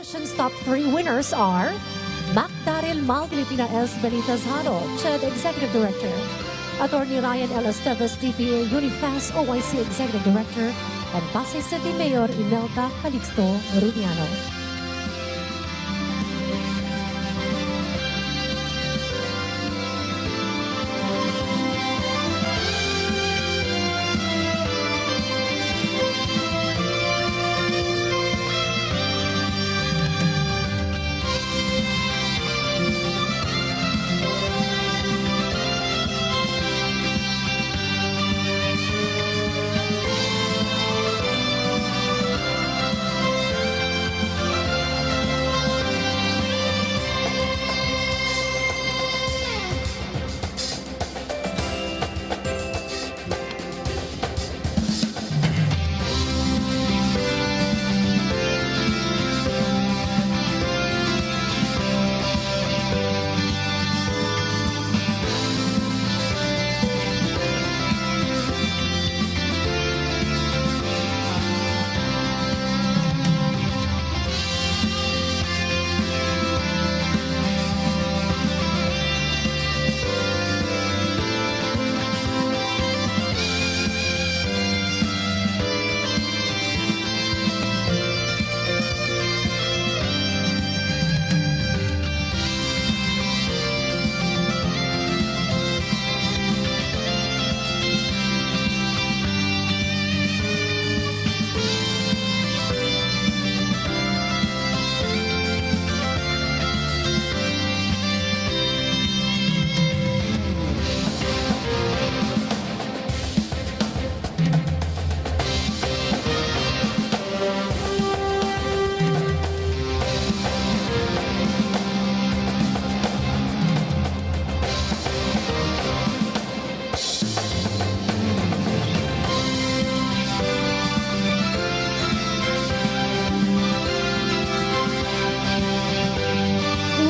competition's top 3 winners are Macdaril Mal Pilipinas Benitas Hano, CHED Executive Director, Attorney Ryan L. Esteves, TPA Unifast OIC Executive Director, and Pasay City Mayor Imelda Calixto Rubiano.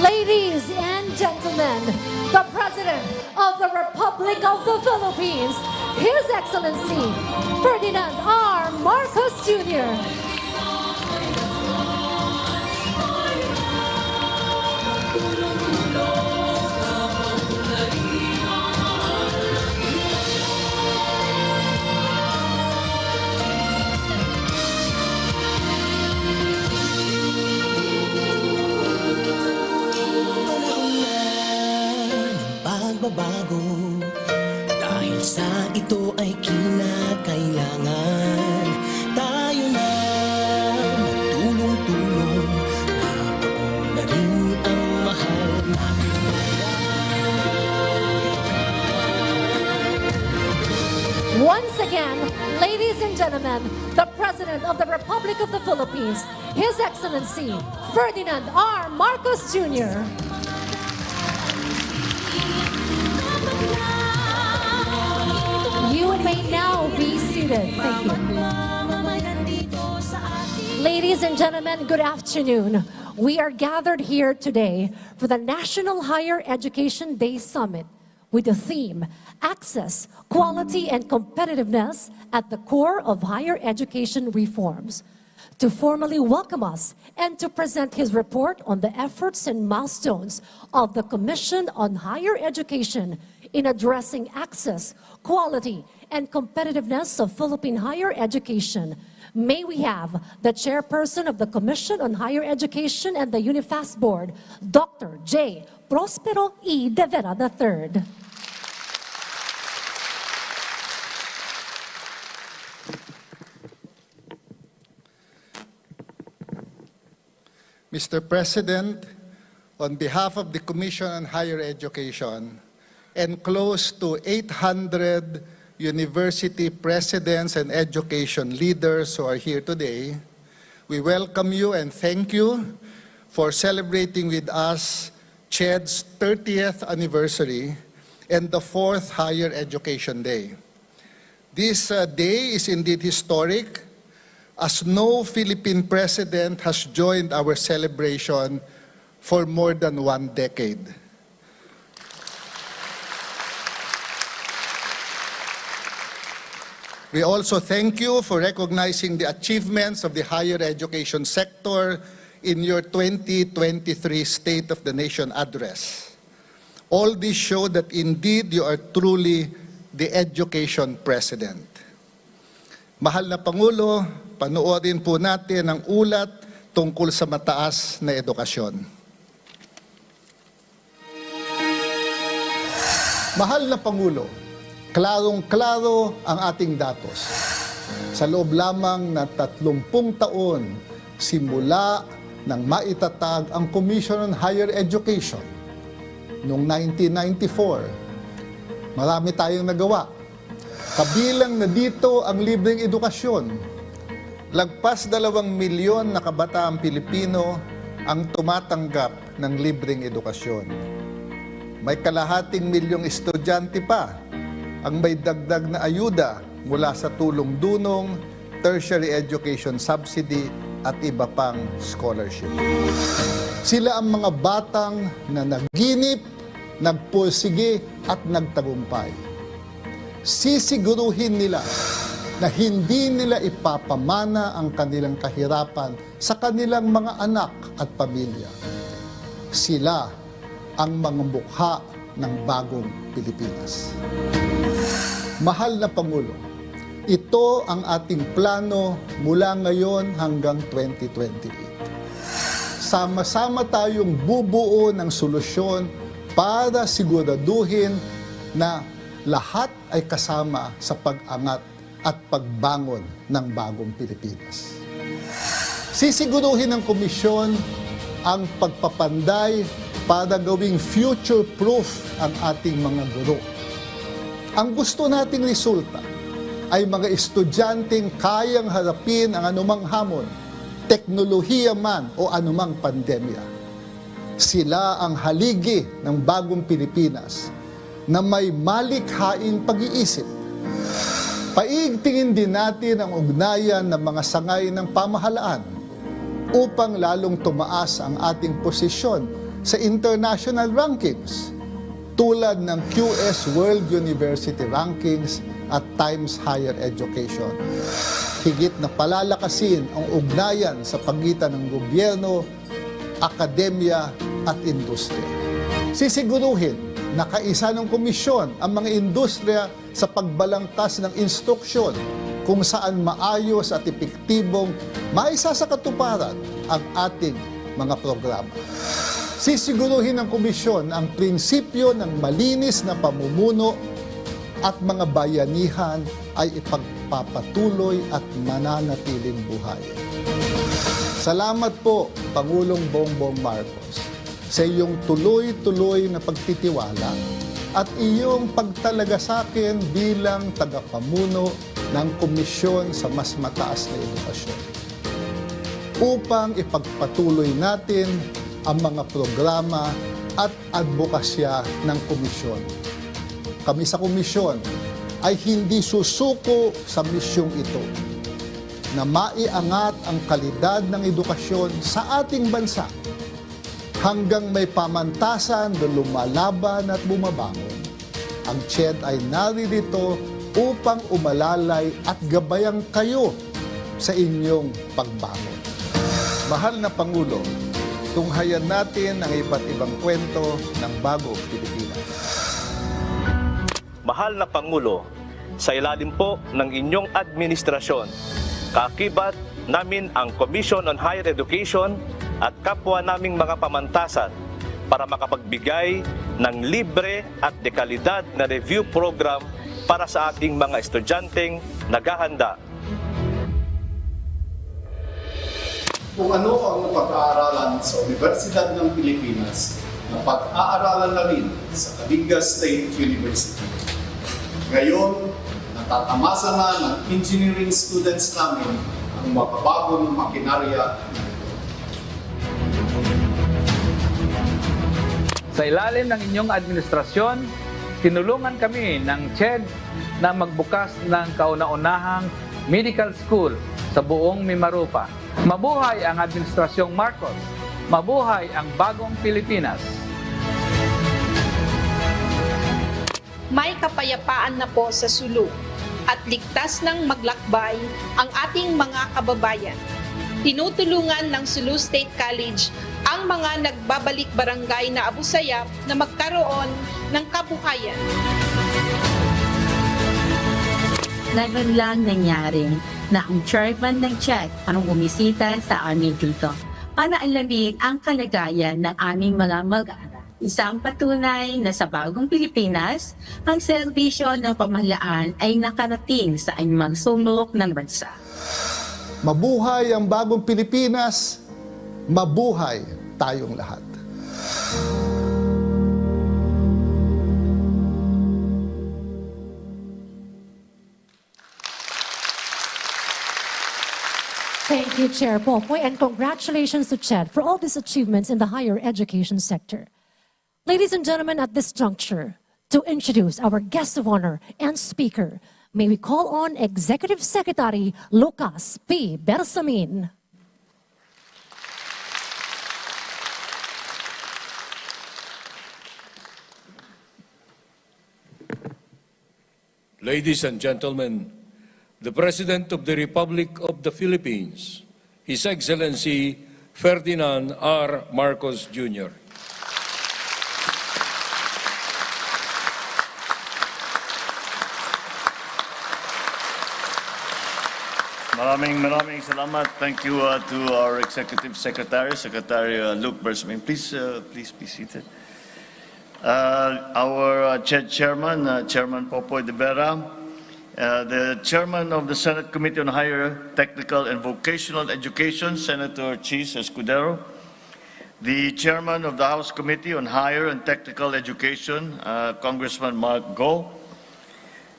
Ladies and gentlemen, the President of the Republic of the Philippines, His Excellency Ferdinand R. Marcos Jr. Pagbabago, dahil sa ito ay kinakailangan tayo na magtulong-tulong, napaon na rin ang mahal natin. Once again, ladies and gentlemen, the President of the Republic of the Philippines, His Excellency Ferdinand R. Marcos Jr. You may now be seated. Thank you. Ladies and gentlemen, good afternoon. We are gathered here today for the National Higher Education Day Summit with the theme, Access, Quality, and Competitiveness at the Core of Higher Education Reforms. To formally welcome us and to present his report on the efforts and milestones of the Commission on Higher Education in addressing access, quality, and competitiveness of Philippine higher education, may we have the Chairperson of the Commission on Higher Education and the Unifast Board, Dr. J. Prospero E. De Vera III. Mr. President, on behalf of the Commission on Higher Education and close to 800 university presidents and education leaders who are here today, we welcome you and thank you for celebrating with us CHED's 30th anniversary and the 4th Higher Education Day. This day is indeed historic, as no Philippine president has joined our celebration for more than 1 decade. We also thank you for recognizing the achievements of the higher education sector in your 2023 State of the Nation address. All this show that indeed you are truly the education president. Mahal na Pangulo, panoorin po natin ang ulat tungkol sa mataas na edukasyon. Mahal na Pangulo, klarong-klaro ang ating datos. Sa loob lamang ng 30 taon, simula nang maitatag ang Commission on Higher Education noong 1994, marami tayong nagawa. Kabilang na dito ang libreng edukasyon. Lagpas 2 milyon na kabataang Pilipino ang tumatanggap ng libreng edukasyon. May kalahating milyong estudyante pa ang may dagdag na ayuda mula sa tulong-dunong, tertiary education subsidy at iba pang scholarship. Sila ang mga batang na nagginip, nagpursige at nagtagumpay. Sisiguruhin nila na hindi nila ipapamana ang kanilang kahirapan sa kanilang mga anak at pamilya. Sila ang mga mukha ng bagong Pilipinas. Mahal na Pangulo, ito ang ating plano mula ngayon hanggang 2028. Sama-sama tayong bubuo ng solusyon para siguraduhin na lahat ay kasama sa pag-angat at pagbangon ng bagong Pilipinas. Sisiguruhin ng komisyon ang pagpapanday para gawing future-proof ang ating mga guro. Ang gusto nating resulta ay mga estudyanteng kayang harapin ang anumang hamon, teknolohiya man o anumang pandemya. Sila ang haligi ng bagong Pilipinas na may malikhaing pag-iisip. Paigtingin din natin ang ugnayan ng mga sangay ng pamahalaan upang lalong tumaas ang ating posisyon sa international rankings tulad ng QS World University Rankings at Times Higher Education. Higit na palalakasin ang ugnayan sa pagitan ng gobyerno, akademya at industriya. Sisiguruhin na kaisa ng komisyon ang mga industriya sa pagbalangkas ng instruksyon kung saan maayos at epektibong maisa sa katuparan ang ating mga programa. Sisiguruhin ng komisyon ang prinsipyo ng malinis na pamumuno at mga bayanihan ay ipagpapatuloy at mananatiling buhay. Salamat po, Pangulong Bongbong Marcos, sa iyong tuloy-tuloy na pagtitiwala at iyong pagtalaga sa akin bilang tagapamuno ng komisyon sa mas mataas na edukasyon upang ipagpatuloy natin ang mga programa at advokasya ng komisyon. Kami sa komisyon ay hindi susuko sa misyong ito na maiangat ang kalidad ng edukasyon sa ating bansa hanggang may pamantasan na lumalaban at bumabangon. Ang CHED ay naririto upang umalalay at gabayan kayo sa inyong pagbangon. Mahal na Pangulo, tunghayan natin ang iba't ibang kwento ng bagong Pilipinas. Mahal na Pangulo, sa ilalim po ng inyong administrasyon, kaakibat namin ang Commission on Higher Education at kapwa naming mga pamantasan para makapagbigay ng libre at dekalidad na review program para sa ating mga estudyanteng naghahanda. Kung ano ang pag-aaralan sa Universidad ng Pilipinas na pag-aaralan na rin sa Cadiz State University. Ngayon, natatamasa na ng engineering students namin ang makabagong makinarya. Sa ilalim ng inyong administrasyon, tinulungan kami ng CHED na magbukas ng kauna-unahang medical school sa buong Mimaropa. Mabuhay ang Administrasyong Marcos! Mabuhay ang bagong Pilipinas! May kapayapaan na po sa sulok at ligtas ng maglakbay ang ating mga kababayan. Tinutulungan ng Sulu State College ang mga nagbabalik barangay na abusayap na magkaroon ng kabuhayan. Ngayon lang nangyari na ang chairman ng CHED ang bumisita sa amin dito para alamin ang kalagayan ng aming mga mag-aaral. Isang patunay na sa bagong Pilipinas, ang serbisyo ng pamahalaan ay nakarating sa anumang sulok ng bansa. Mabuhay ang bagong Pilipinas, mabuhay tayong lahat. Thank you, Chair Popoy, and congratulations to CHED for all these achievements in the higher education sector. Ladies and gentlemen, at this juncture, to introduce our guest of honor and speaker, may we call on Executive Secretary Lucas P. Bersamin. Ladies and gentlemen, the President of the Republic of the Philippines, His Excellency Ferdinand R. Marcos Jr. Maraming salamat. Thank you to our Executive Secretary, Secretary Luke Bersamin. Please be seated. Our CHED Chairman, Chairman Popoy de Vera, the Chairman of the Senate Committee on Higher Technical and Vocational Education, Senator Chis Escudero, the Chairman of the House Committee on Higher and Technical Education, Congressman Mark Go,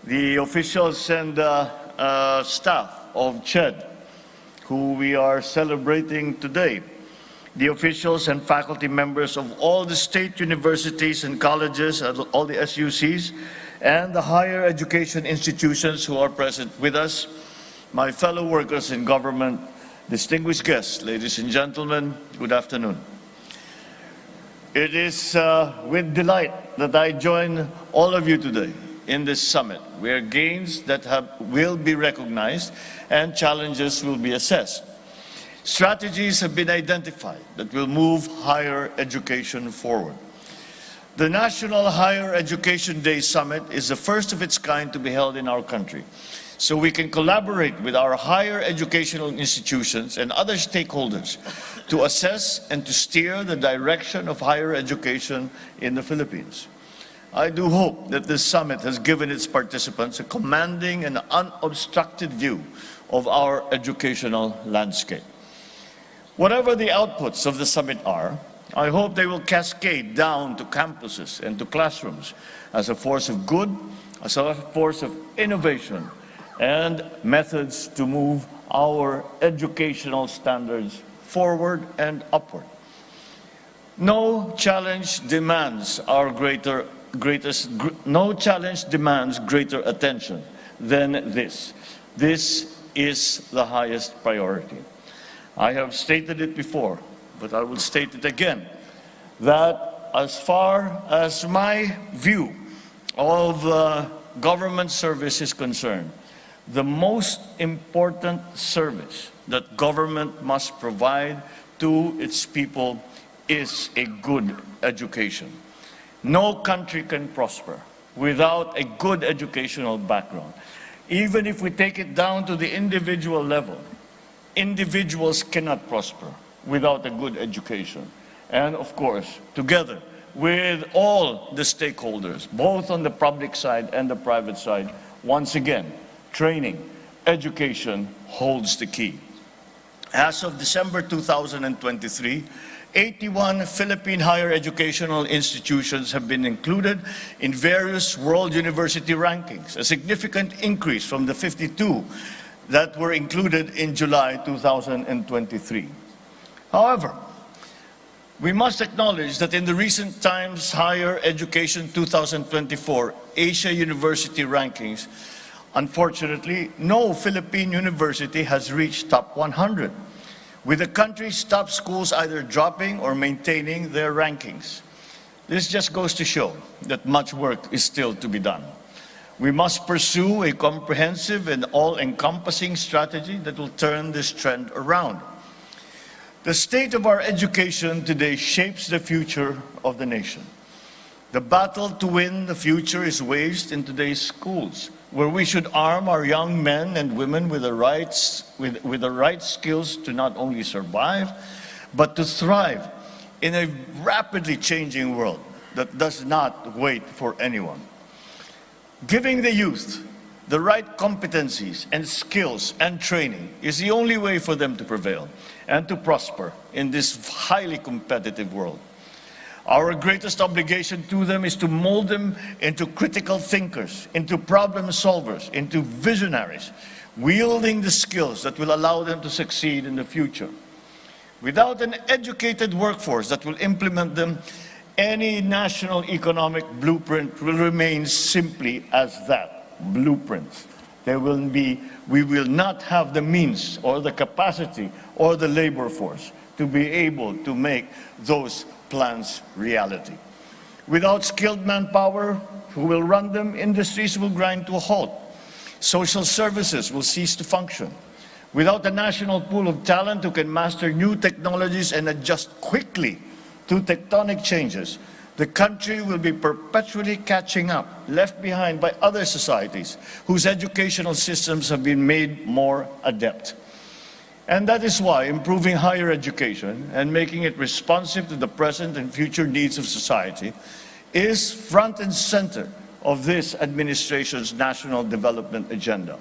the officials and staff of CHED, who we are celebrating today, the officials and faculty members of all the state universities and colleges, all the SUCs, and the higher education institutions who are present with us, my fellow workers in government, distinguished guests, ladies and gentlemen, good afternoon. It is with delight that I join all of you today in this summit, where gains that will be recognized and challenges will be assessed. Strategies have been identified that will move higher education forward. The National Higher Education Day Summit is the first of its kind to be held in our country, so we can collaborate with our higher educational institutions and other stakeholders to assess and to steer the direction of higher education in the Philippines. I do hope that this summit has given its participants a commanding and unobstructed view of our educational landscape. Whatever the outputs of the summit are, I hope they will cascade down to campuses and to classrooms as a force of good, as a force of innovation, and methods to move our educational standards forward and upward. No challenge demands greater attention than this. This is the highest priority. I have stated it before, but I will state it again, that as far as my view of government service is concerned, the most important service that government must provide to its people is a good education. No country can prosper without a good educational background. Even if we take it down to the individual level, individuals cannot prosper without a good education. And of course, together with all the stakeholders, both on the public side and the private side, once again, training, education holds the key. As of December 2023, 81 Philippine higher educational institutions have been included in various world university rankings, a significant increase from the 52 that were included in July 2023. However, we must acknowledge that in the recent Times Higher Education 2024 Asia University rankings, unfortunately, no Philippine university has reached top 100, with the country's top schools either dropping or maintaining their rankings. This just goes to show that much work is still to be done. We must pursue a comprehensive and all-encompassing strategy that will turn this trend around. The state of our education today shapes the future of the nation. The battle to win the future is waged in today's schools, where we should arm our young men and women with the right skills to not only survive, but to thrive in a rapidly changing world that does not wait for anyone. Giving the youth the right competencies and skills and training is the only way for them to prevail and to prosper in this highly competitive world. Our greatest obligation to them is to mold them into critical thinkers, into problem solvers, into visionaries, wielding the skills that will allow them to succeed in the future. Without an educated workforce that will implement them, any national economic blueprint will remain simply as that, blueprints. We will not have the means or the capacity or the labor force to be able to make those plans reality. Without skilled manpower who will run them, industries will grind to a halt. Social services will cease to function. Without a national pool of talent who can master new technologies and adjust quickly to tectonic changes, the country will be perpetually catching up, left behind by other societies whose educational systems have been made more adept. And that is why improving higher education and making it responsive to the present and future needs of society is front and center of this administration's national development agenda.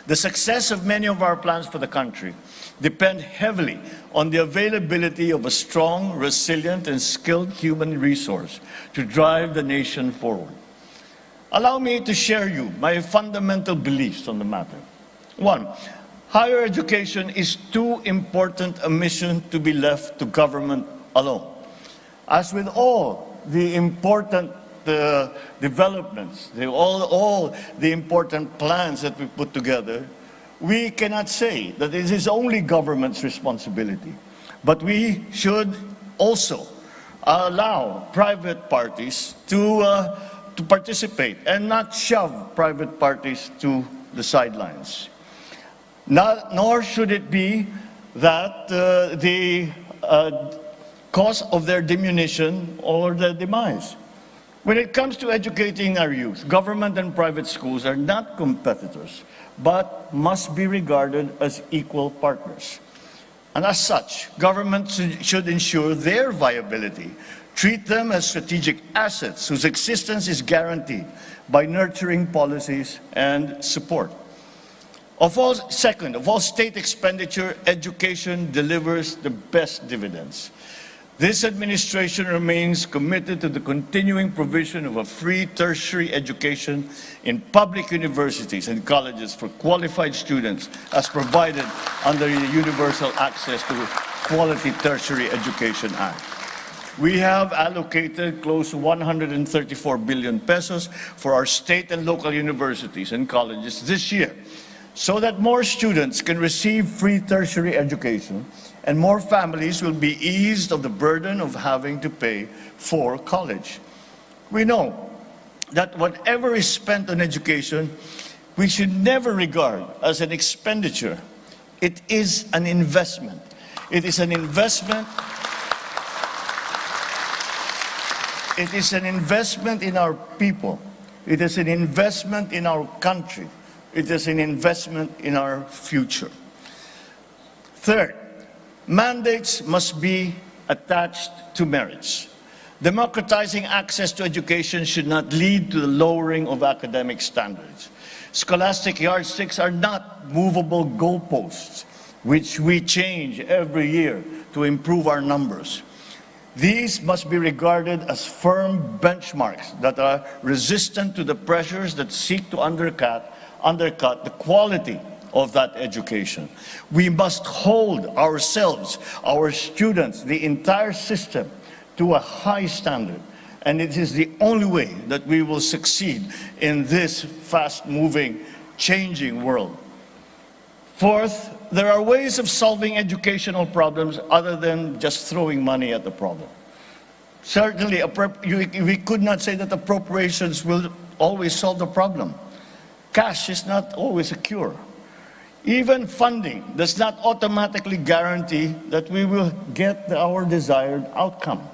The success of many of our plans for the country depend heavily on the availability of a strong, resilient, and skilled human resource to drive the nation forward. Allow me to share you my fundamental beliefs on the matter. One, higher education is too important a mission to be left to government alone. As with all the important developments, all the important plans that we put together, we cannot say that it is only government's responsibility. But we should also allow private parties to participate and not shove private parties to the sidelines. Nor should it be that the cause of their diminution or their demise. When it comes to educating our youth, government and private schools are not competitors, but must be regarded as equal partners. And as such, government should ensure their viability, treat them as strategic assets whose existence is guaranteed by nurturing policies and support. Second, of all state expenditure, education delivers the best dividends. This administration remains committed to the continuing provision of a free tertiary education in public universities and colleges for qualified students as provided under the Universal Access to Quality Tertiary Education Act. We have allocated close to 134 billion pesos for our state and local universities and colleges this year, so that more students can receive free tertiary education and more families will be eased of the burden of having to pay for college. We know that whatever is spent on education, we should never regard as an expenditure. It is an investment. It is an investment. It is an investment in our people. It is an investment in our country. It is an investment in our future. Third, mandates must be attached to merits. Democratizing access to education should not lead to the lowering of academic standards. Scholastic yardsticks are not movable goalposts, which we change every year to improve our numbers. These must be regarded as firm benchmarks that are resistant to the pressures that seek to undercut the quality of that education. We must hold ourselves, our students, the entire system to a high standard. And it is the only way that we will succeed in this fast-moving, changing world. Fourth, there are ways of solving educational problems other than just throwing money at the problem. Certainly, we could not say that appropriations will always solve the problem. Cash is not always a cure. Even funding does not automatically guarantee that we will get our desired outcome.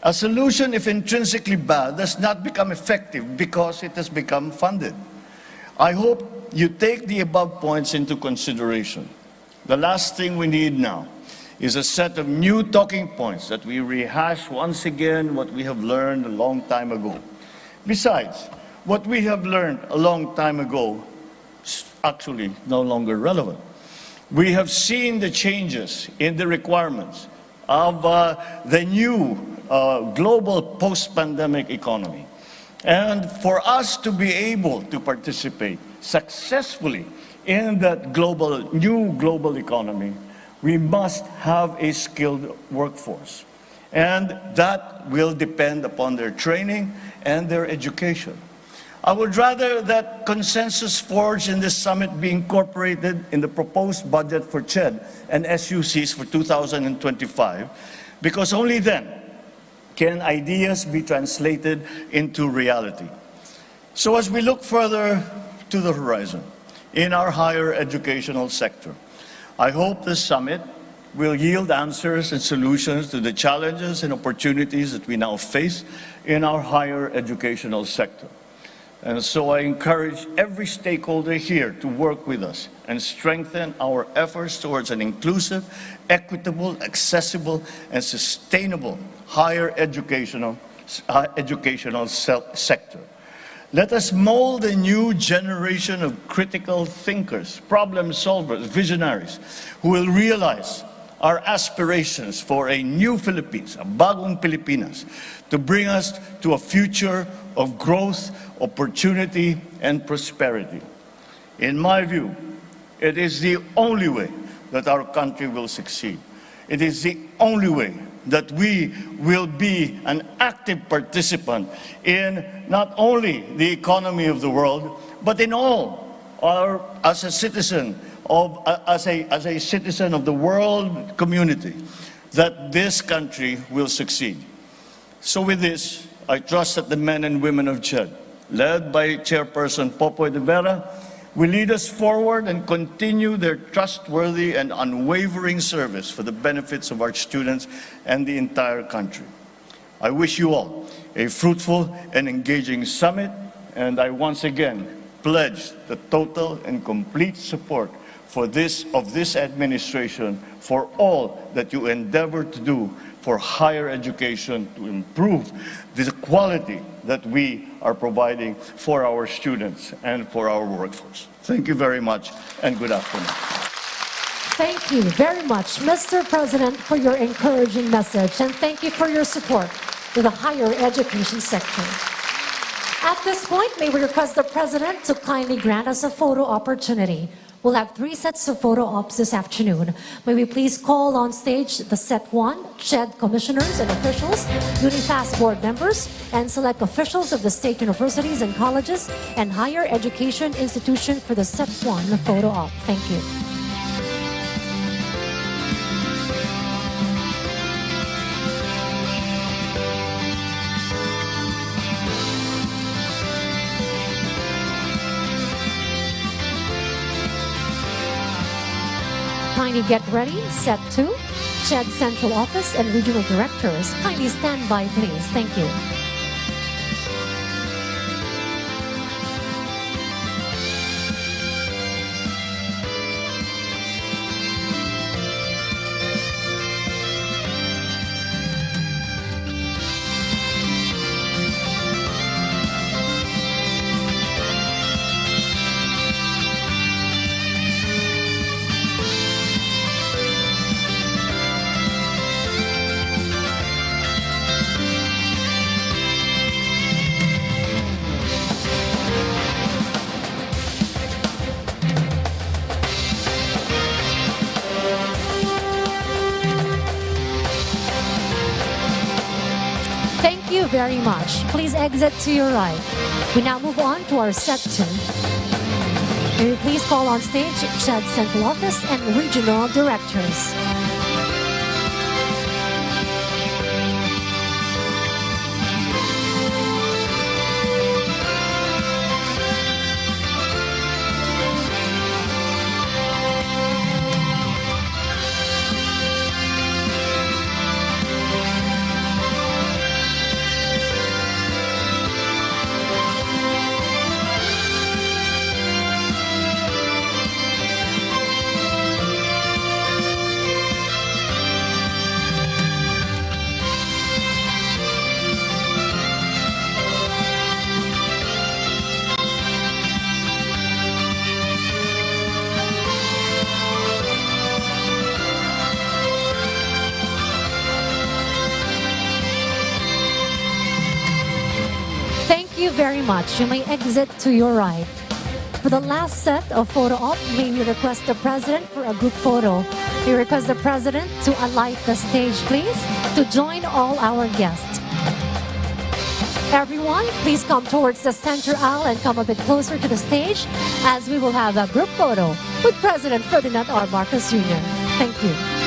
A solution, if intrinsically bad, does not become effective because it has become funded. I hope you take the above points into consideration. The last thing we need now is a set of new talking points that we rehash once again what we have learned a long time ago. Besides, what we have learned a long time ago is actually no longer relevant. We have seen the changes in the requirements of the new global post-pandemic economy. And for us to be able to participate successfully in that new global economy, we must have a skilled workforce. And that will depend upon their training and their education. I would rather that consensus forged in this summit be incorporated in the proposed budget for CHED and SUCs for 2025, because only then can ideas be translated into reality. So as we look further to the horizon in our higher educational sector, I hope this summit will yield answers and solutions to the challenges and opportunities that we now face in our higher educational sector. And so I encourage every stakeholder here to work with us and strengthen our efforts towards an inclusive, equitable, accessible, and sustainable higher educational sector. Let us mold a new generation of critical thinkers, problem solvers, visionaries, who will realize our aspirations for a new Philippines, a Bagong Pilipinas, to bring us to a future of growth, opportunity, and prosperity. In my view, it is the only way that our country will succeed. It is the only way that we will be an active participant in not only the economy of the world, but in all as a citizen of the world community, that this country will succeed. So with this, I trust that the men and women of CHED, led by Chairperson Popoy de Vera, will lead us forward and continue their trustworthy and unwavering service for the benefits of our students and the entire country. I wish you all a fruitful and engaging summit, and I once again pledge the total and complete support of this administration for all that you endeavor to do for higher education to improve the quality that we are providing for our students and for our workforce. Thank you very much, and good afternoon. Thank you very much, Mr. President, for your encouraging message, and thank you for your support to the higher education sector. At this point, may we request the President to kindly grant us a photo opportunity. We'll have 3 sets of photo ops this afternoon. May we please call on stage the set 1, CHED commissioners and officials, UNIFAS board members, and select officials of the state universities and colleges and higher education institution for the set 1 photo op. Thank you. Kindly get ready. Set 2, CHED Central Office and Regional Directors. Kindly stand by, please. Thank you. Thank you very much. Please exit to your right. We now move on to our set 2. May we please call on stage CHED Central Office and Regional Directors. very much. You may exit to your right. For the last set of photo op, may we request the President for a group photo. We request the President to alight the stage, please, to join all our guests. Everyone, please come towards the center aisle and come a bit closer to the stage as we will have a group photo with President Ferdinand R. Marcos Jr. Thank you.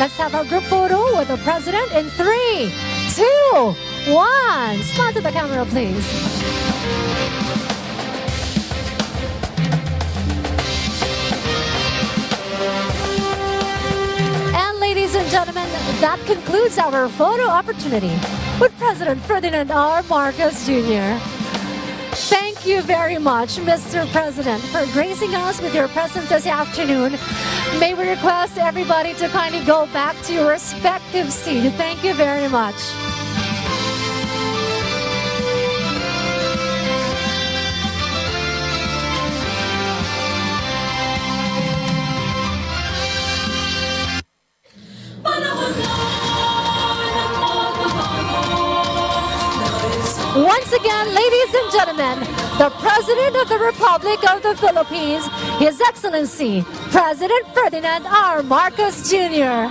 Let's have our group photo with the President in 3, 2, 1. Smile to the camera, please. And ladies and gentlemen, that concludes our photo opportunity with President Ferdinand R. Marcos Jr. Thank you very much, Mr. President, for gracing us with your presence this afternoon. May we request everybody to kindly go back to your respective seat. Thank you very much. Once again, ladies and gentlemen, the President of the Republic of the Philippines, His Excellency, President Ferdinand R. Marcos Jr.